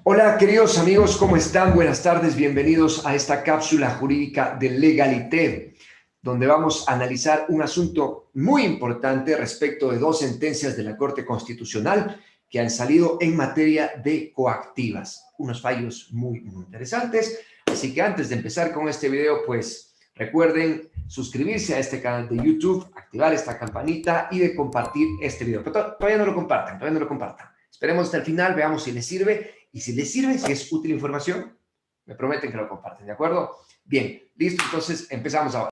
Hola, queridos amigos, ¿cómo están? Buenas tardes, bienvenidos a esta cápsula jurídica de Legalité, donde vamos a analizar un asunto muy importante respecto de dos sentencias de la Corte Constitucional que han salido en materia de coactivas. Unos fallos muy interesantes, así que antes de empezar con este video, pues recuerden suscribirse a este canal de YouTube, activar esta campanita y de compartir este video. Pero todavía no lo compartan. Esperemos hasta el final, veamos si les sirve. Y si les sirve, si es útil información, me prometen que lo comparten, ¿de acuerdo? Bien, listo, entonces empezamos ahora.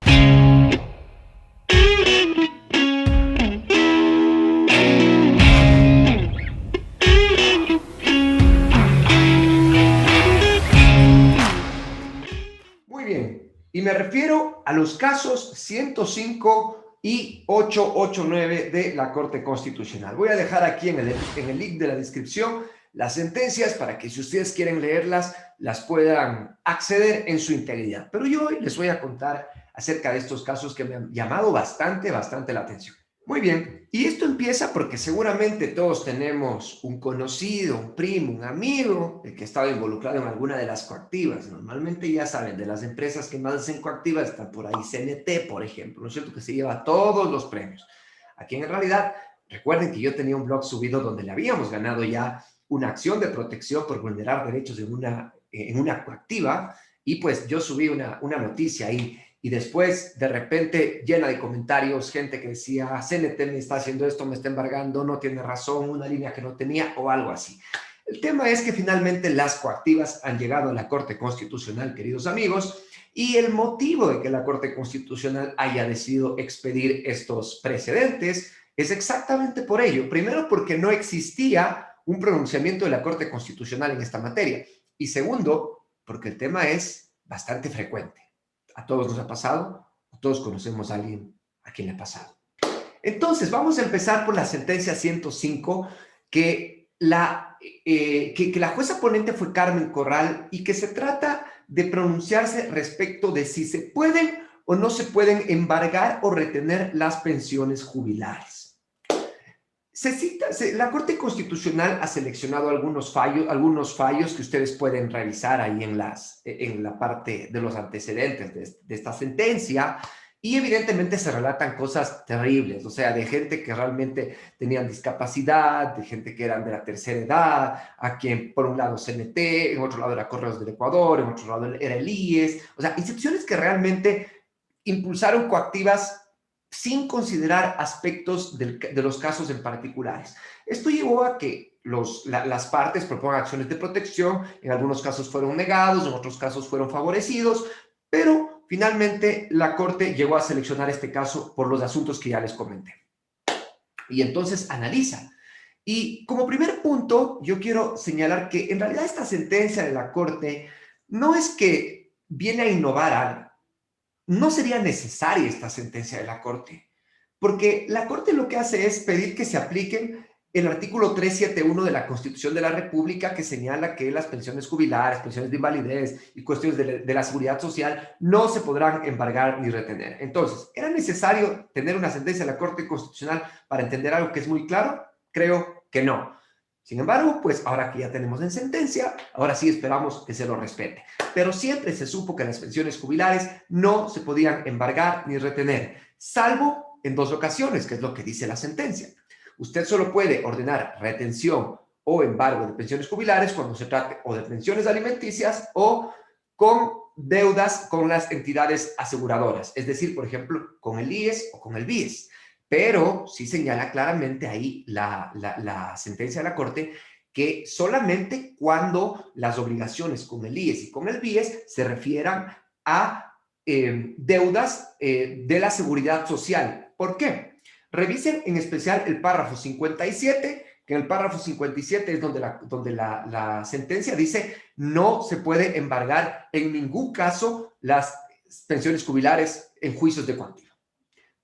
Muy bien, y me refiero a los casos 105 y 889 de la Corte Constitucional. Voy a dejar aquí en el link de la descripción las sentencias para que si ustedes quieren leerlas, las puedan acceder en su integridad. Pero yo hoy les voy a contar acerca de estos casos que me han llamado bastante la atención. Muy bien, y esto empieza porque seguramente todos tenemos un conocido, un primo, un amigo que ha estado involucrado en alguna de las coactivas. Normalmente ya saben, de las empresas que más hacen coactivas está por ahí CNT, por ejemplo, ¿no es cierto? Que se lleva todos los premios. Aquí en realidad, recuerden que yo tenía un blog subido donde le habíamos ganado ya una acción de protección por vulnerar derechos en una coactiva, y pues yo subí una noticia ahí, y después de repente llena de comentarios, gente que decía, CNT me está haciendo esto, me está embargando, no tiene razón, una línea que no tenía o algo así. El tema es que finalmente las coactivas han llegado a la Corte Constitucional, queridos amigos, y el motivo de que la Corte Constitucional haya decidido expedir estos precedentes es exactamente por ello. Primero, porque no existía un pronunciamiento de la Corte Constitucional en esta materia. Y segundo, porque el tema es bastante frecuente. A todos nos ha pasado, a todos conocemos a alguien a quien le ha pasado. Entonces, vamos a empezar por la sentencia 105, que la jueza ponente fue Carmen Corral y que se trata de pronunciarse respecto de si se pueden o no se pueden embargar o retener las pensiones jubilares. La Corte Constitucional ha seleccionado algunos fallos que ustedes pueden revisar ahí en la parte de los antecedentes de esta sentencia, y evidentemente se relatan cosas terribles, o sea, de gente que realmente tenían discapacidad, de gente que eran de la tercera edad, a quien por un lado CNT, en otro lado era Correos del Ecuador, en otro lado era el IES, o sea, instituciones que realmente impulsaron coactivas sin considerar aspectos de los casos en particulares. Esto llevó a que las partes propongan acciones de protección, en algunos casos fueron negados, en otros casos fueron favorecidos, pero finalmente la Corte llegó a seleccionar este caso por los asuntos que ya les comenté. Y entonces analiza. Y como primer punto, yo quiero señalar que en realidad esta sentencia de la Corte no es que viene a innovar algo. No sería necesaria esta sentencia de la Corte, porque la Corte lo que hace es pedir que se apliquen el artículo 371 de la Constitución de la República, que señala que las pensiones jubilares, pensiones de invalidez y cuestiones de la seguridad social no se podrán embargar ni retener. Entonces, ¿era necesario tener una sentencia de la Corte Constitucional para entender algo que es muy claro? Creo que no. Sin embargo, pues ahora que ya tenemos en sentencia, ahora sí esperamos que se lo respete. Pero siempre se supo que las pensiones jubilares no se podían embargar ni retener, salvo en dos ocasiones, que es lo que dice la sentencia. Usted solo puede ordenar retención o embargo de pensiones jubilares cuando se trate o de pensiones alimenticias o con deudas con las entidades aseguradoras, es decir, por ejemplo, con el IES o con el BIES. Pero sí señala claramente ahí la sentencia de la Corte que solamente cuando las obligaciones con el IES y con el BIES se refieran a deudas de la seguridad social. ¿Por qué? Revisen en especial el párrafo 57, que en el párrafo 57 es donde la sentencia dice no se puede embargar en ningún caso las pensiones jubilares en juicios de coactiva.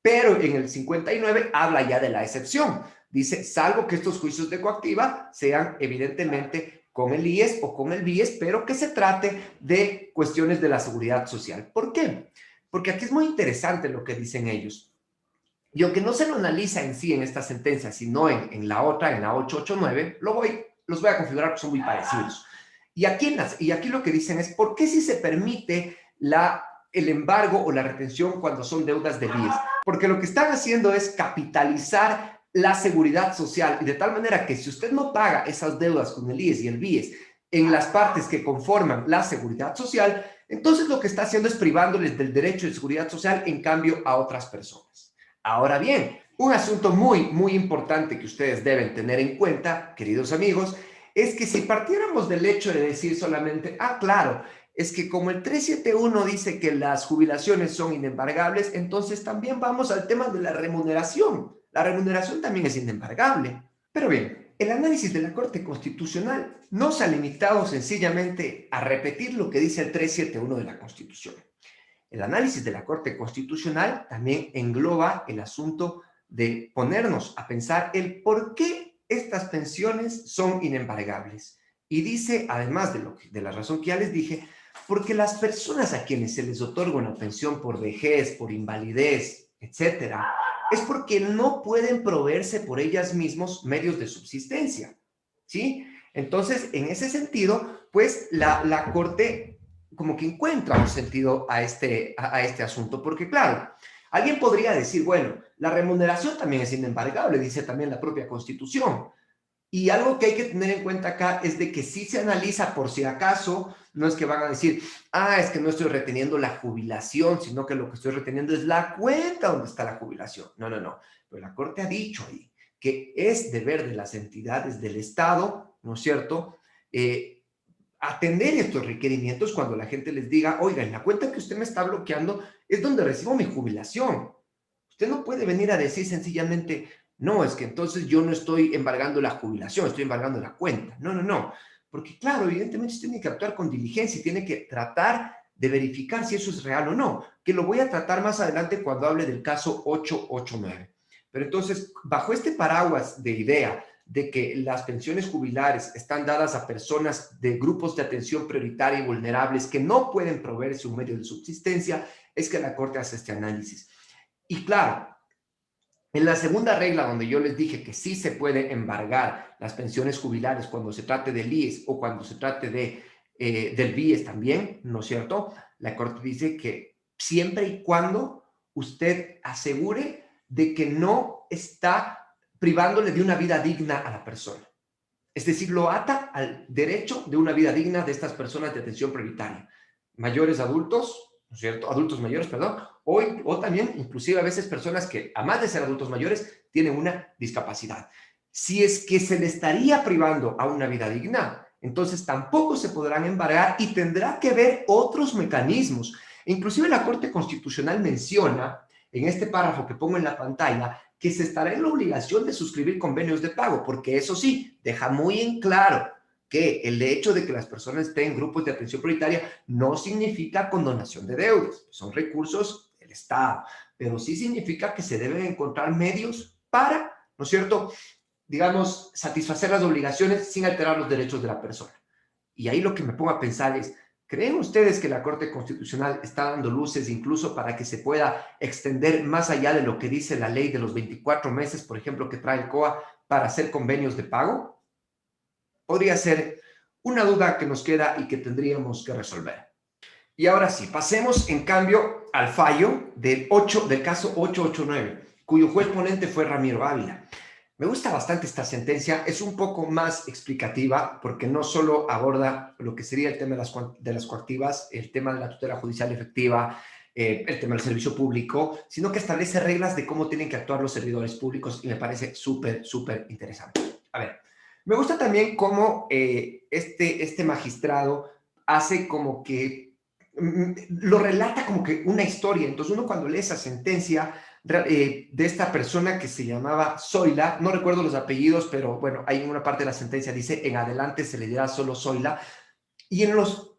Pero en el 59 habla ya de la excepción. Dice, salvo que estos juicios de coactiva sean evidentemente con el IES o con el BIES, pero que se trate de cuestiones de la seguridad social. ¿Por qué? Porque aquí es muy interesante lo que dicen ellos. Y aunque no se lo analiza en sí en esta sentencia, sino en la otra, en la 889, los voy a configurar porque son muy parecidos. Y aquí lo que dicen es, ¿por qué si se permite el embargo o la retención cuando son deudas del IES? Porque lo que están haciendo es capitalizar la seguridad social, y de tal manera que si usted no paga esas deudas con el IES y el BIES en las partes que conforman la seguridad social, entonces lo que está haciendo es privándoles del derecho de seguridad social en cambio a otras personas. Ahora bien, un asunto muy importante que ustedes deben tener en cuenta, queridos amigos, es que si partiéramos del hecho de decir solamente, claro, es que como el 371 dice que las jubilaciones son inembargables, entonces también vamos al tema de la remuneración. La remuneración también es inembargable. Pero bien, el análisis de la Corte Constitucional no se ha limitado sencillamente a repetir lo que dice el 371 de la Constitución. El análisis de la Corte Constitucional también engloba el asunto de ponernos a pensar el por qué estas pensiones son inembargables. Y dice, además de la razón que ya les dije, porque las personas a quienes se les otorga una pensión por vejez, por invalidez, etcétera, es porque no pueden proveerse por ellas mismos medios de subsistencia, ¿sí? Entonces, en ese sentido, pues la Corte como que encuentra un sentido a este asunto, porque claro, alguien podría decir, bueno, la remuneración también es inembargable, dice también la propia Constitución. Y algo que hay que tener en cuenta acá es de que si se analiza por si acaso, no es que van a decir, es que no estoy reteniendo la jubilación, sino que lo que estoy reteniendo es la cuenta donde está la jubilación. No. Pero la Corte ha dicho ahí que es deber de las entidades del Estado, ¿no es cierto?, atender estos requerimientos cuando la gente les diga, oiga, en la cuenta que usted me está bloqueando es donde recibo mi jubilación. Usted no puede venir a decir sencillamente, no, es que entonces yo no estoy embargando la jubilación, estoy embargando la cuenta. No. Porque claro, evidentemente usted tiene que actuar con diligencia y tiene que tratar de verificar si eso es real o no, que lo voy a tratar más adelante cuando hable del caso 889. Pero entonces, bajo este paraguas de idea de que las pensiones jubilares están dadas a personas de grupos de atención prioritaria y vulnerables que no pueden proveerse un medio de subsistencia, es que la Corte hace este análisis. Y claro, en la segunda regla, donde yo les dije que sí se puede embargar las pensiones jubilares cuando se trate del IES o cuando se trate del BIES también, ¿no es cierto? La Corte dice que siempre y cuando usted asegure de que no está privándole de una vida digna a la persona. Es decir, lo ata al derecho de una vida digna de estas personas de atención prioritaria. Mayores adultos, ¿no es cierto? Adultos mayores, perdón, o también inclusive a veces personas que, además de ser adultos mayores, tienen una discapacidad. Si es que se le estaría privando a una vida digna, entonces tampoco se podrán embargar y tendrá que haber otros mecanismos. Inclusive la Corte Constitucional menciona en este párrafo que pongo en la pantalla que se estará en la obligación de suscribir convenios de pago, porque eso sí, deja muy en claro que el hecho de que las personas estén en grupos de atención prioritaria no significa condonación de deudas, son recursos del Estado, pero sí significa que se deben encontrar medios para, ¿no es cierto?, digamos, satisfacer las obligaciones sin alterar los derechos de la persona. Y ahí lo que me pongo a pensar es, ¿creen ustedes que la Corte Constitucional está dando luces incluso para que se pueda extender más allá de lo que dice la ley de los 24 meses, por ejemplo, que trae el COA para hacer convenios de pago? Podría ser una duda que nos queda y que tendríamos que resolver. Y ahora sí, pasemos en cambio al fallo del caso 889, cuyo juez ponente fue Ramiro Ávila. Me gusta bastante esta sentencia, es un poco más explicativa porque no solo aborda lo que sería el tema de las coactivas, el tema de la tutela judicial efectiva, el tema del servicio público, sino que establece reglas de cómo tienen que actuar los servidores públicos y me parece súper interesante. A ver, me gusta también cómo este magistrado hace como que, lo relata como que una historia, entonces uno cuando lee esa sentencia de esta persona que se llamaba Zoila, no recuerdo los apellidos, pero bueno, ahí en una parte de la sentencia dice, en adelante se le dirá solo Zoila, y en los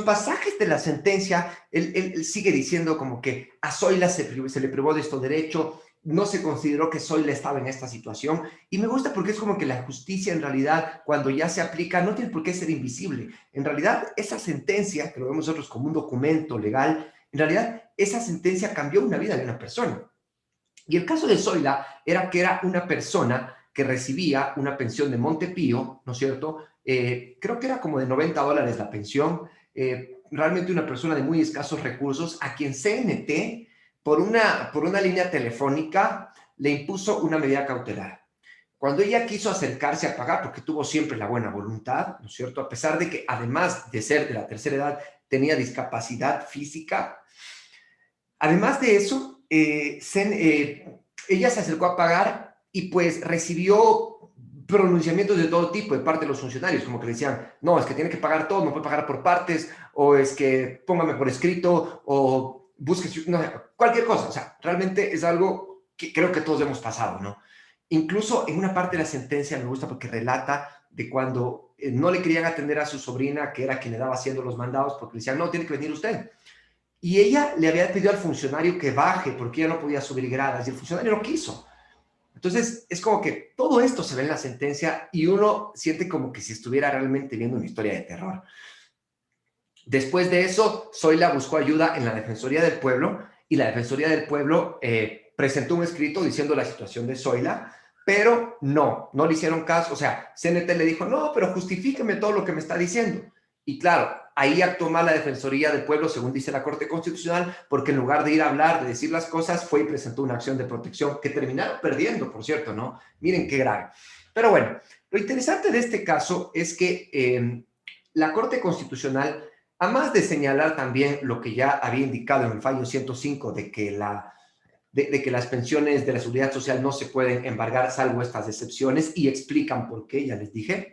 pasajes de la sentencia, él sigue diciendo como que a Zoila se le privó de este derecho, no se consideró que Zoila estaba en esta situación, y me gusta porque es como que la justicia en realidad, cuando ya se aplica, no tiene por qué ser invisible. En realidad, esa sentencia, que lo vemos nosotros como un documento legal, en realidad, esa sentencia cambió una vida de una persona. Y el caso de Zoila era que era una persona que recibía una pensión de Montepío, ¿no es cierto? Creo que era como de $90 la pensión, realmente una persona de muy escasos recursos, a quien CNT, por una línea telefónica, le impuso una medida cautelar. Cuando ella quiso acercarse a pagar, porque tuvo siempre la buena voluntad, ¿no es cierto? A pesar de que, además de ser de la tercera edad, tenía discapacidad física. Además de eso, ella se acercó a pagar y pues recibió pronunciamientos de todo tipo de parte de los funcionarios, como que le decían, no, es que tiene que pagar todo, no puede pagar por partes, o es que póngame por escrito, o busque, no, cualquier cosa. O sea, realmente es algo que creo que todos hemos pasado, ¿no? Incluso en una parte de la sentencia me gusta porque relata de cuando no le querían atender a su sobrina, que era quien le daba haciendo los mandados, porque le decían, no, tiene que venir usted. Y ella le había pedido al funcionario que baje porque ella no podía subir gradas y el funcionario no quiso. Entonces, es como que todo esto se ve en la sentencia y uno siente como que si estuviera realmente viendo una historia de terror. Después de eso, Zoila buscó ayuda en la Defensoría del Pueblo y la Defensoría del Pueblo presentó un escrito diciendo la situación de Zoila, pero no le hicieron caso. O sea, CNT le dijo, no, pero justifíqueme todo lo que me está diciendo. Y claro, ahí actuó mal la Defensoría del Pueblo, según dice la Corte Constitucional, porque en lugar de ir a hablar, de decir las cosas, fue y presentó una acción de protección que terminaron perdiendo, por cierto, ¿no? Miren qué grave. Pero bueno, lo interesante de este caso es que la Corte Constitucional, además de señalar también lo que ya había indicado en el fallo 105 de que las pensiones de la Seguridad Social no se pueden embargar salvo estas excepciones, y explican por qué, ya les dije.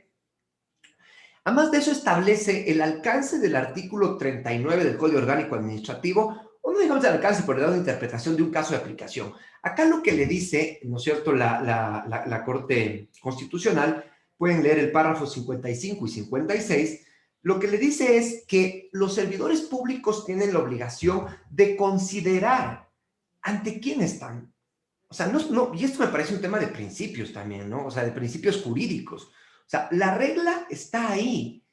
Además de eso, establece el alcance del artículo 39 del Código Orgánico Administrativo, o no digamos el alcance, pero le da una interpretación de un caso de aplicación. Acá lo que le dice, ¿no es cierto?, la Corte Constitucional, pueden leer el párrafo 55 y 56, lo que le dice es que los servidores públicos tienen la obligación de considerar ante quién están. O sea, y esto me parece un tema de principios también, ¿no? O sea, de principios jurídicos. O sea, la regla está ahí,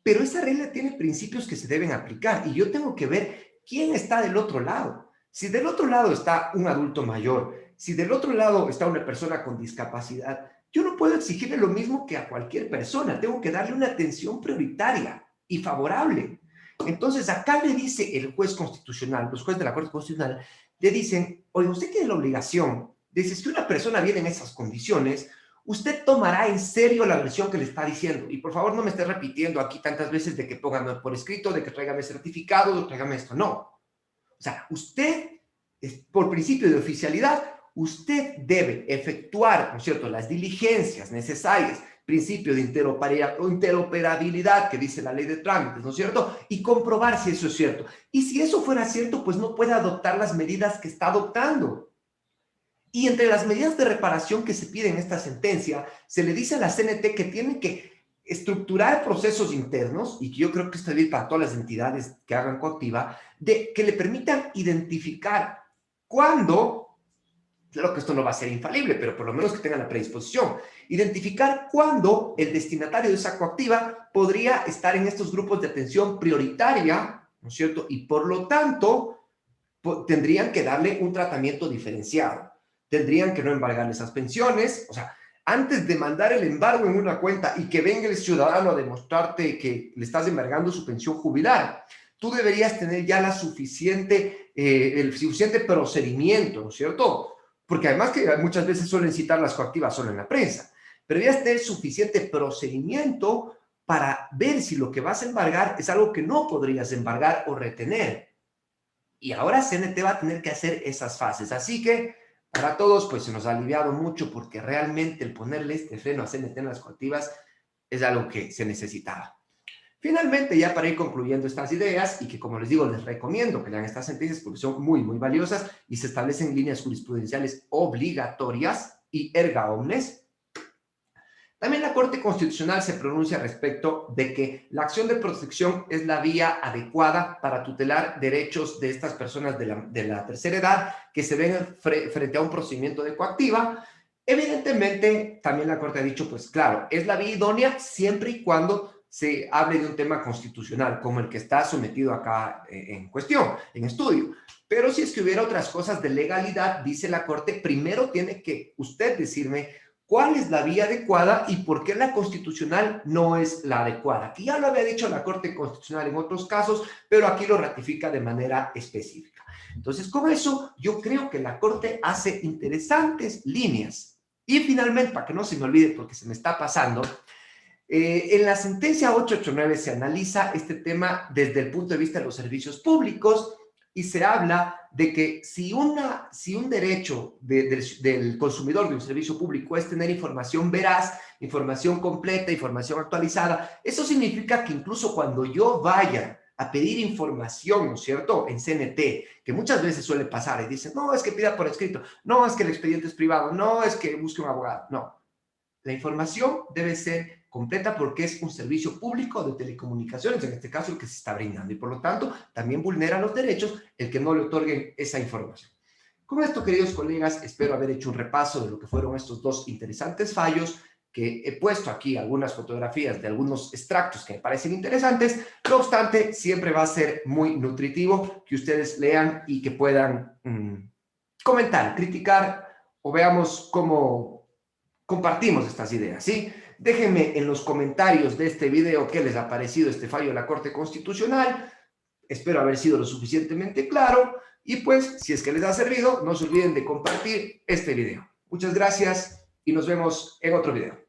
pero esa regla tiene principios que se deben aplicar y yo tengo que ver quién está del otro lado. Si del otro lado está un adulto mayor, si del otro lado está una persona con discapacidad, yo no puedo exigirle lo mismo que a cualquier persona. Tengo que darle una atención prioritaria y favorable. Entonces, acá le dice el juez constitucional, los jueces de la Corte Constitucional, le dicen, oye, usted tiene la obligación de, si es que una persona viene en esas condiciones, usted tomará en serio la versión que le está diciendo. Y por favor, no me esté repitiendo aquí tantas veces de que póngame por escrito, de que tráigame certificado, de tráigame esto. No. O sea, usted, por principio de oficialidad, usted debe efectuar, ¿no es cierto?, las diligencias necesarias, principio de interoperabilidad que dice la ley de trámites, ¿no es cierto?, y comprobar si eso es cierto. Y si eso fuera cierto, pues no puede adoptar las medidas que está adoptando. Y entre las medidas de reparación que se piden en esta sentencia, se le dice a la CNT que tiene que estructurar procesos internos, y que yo creo que esto debe ir para todas las entidades que hagan coactiva, de que le permitan identificar cuándo, claro que esto no va a ser infalible, pero por lo menos que tengan la predisposición, identificar cuándo el destinatario de esa coactiva podría estar en estos grupos de atención prioritaria, ¿no es cierto? Y por lo tanto, tendrían que darle un tratamiento diferenciado. Tendrían que no embargarle esas pensiones. O sea, antes de mandar el embargo en una cuenta y que venga el ciudadano a demostrarte que le estás embargando su pensión jubilar, tú deberías tener ya el suficiente procedimiento, ¿no es cierto? Porque además que muchas veces suelen citar las coactivas solo en la prensa, pero deberías tener suficiente procedimiento para ver si lo que vas a embargar es algo que no podrías embargar o retener. Y ahora CNT va a tener que hacer esas fases. Así que para todos, pues se nos ha aliviado mucho porque realmente el ponerle este freno a CNT en las coactivas es algo que se necesitaba. Finalmente, ya para ir concluyendo estas ideas, y que como les digo, les recomiendo que lean estas sentencias porque son muy, muy valiosas y se establecen líneas jurisprudenciales obligatorias y erga omnes. También la Corte Constitucional se pronuncia respecto de que la acción de protección es la vía adecuada para tutelar derechos de estas personas de la tercera edad que se ven frente a un procedimiento de coactiva. Evidentemente, también la Corte ha dicho, pues claro, es la vía idónea siempre y cuando se hable de un tema constitucional, como el que está sometido acá en cuestión, en estudio. Pero si es que hubiera otras cosas de legalidad, dice la Corte, primero tiene que usted decirme cuál es la vía adecuada y por qué la constitucional no es la adecuada. Que ya lo había dicho la Corte Constitucional en otros casos, pero aquí lo ratifica de manera específica. Entonces, con eso, yo creo que la Corte hace interesantes líneas. Y finalmente, para que no se me olvide, porque se me está pasando, en la sentencia 889 se analiza este tema desde el punto de vista de los servicios públicos y se habla de que si un derecho del consumidor de un servicio público es tener información veraz, información completa, información actualizada, eso significa que incluso cuando yo vaya a pedir información, ¿no es cierto?, en CNT, que muchas veces suele pasar y dicen, no, es que pida por escrito, no, es que el expediente es privado, no, es que busque un abogado, no. La información debe ser completa porque es un servicio público de telecomunicaciones, en este caso el que se está brindando, y por lo tanto también vulnera los derechos el que no le otorguen esa información. Con esto, queridos colegas, espero haber hecho un repaso de lo que fueron estos dos interesantes fallos, que he puesto aquí algunas fotografías de algunos extractos que me parecen interesantes. No obstante, siempre va a ser muy nutritivo que ustedes lean y que puedan comentar, criticar o veamos cómo compartimos estas ideas, ¿sí? Déjenme en los comentarios de este video qué les ha parecido este fallo de la Corte Constitucional. Espero haber sido lo suficientemente claro y pues, si es que les ha servido, no se olviden de compartir este video. Muchas gracias y nos vemos en otro video.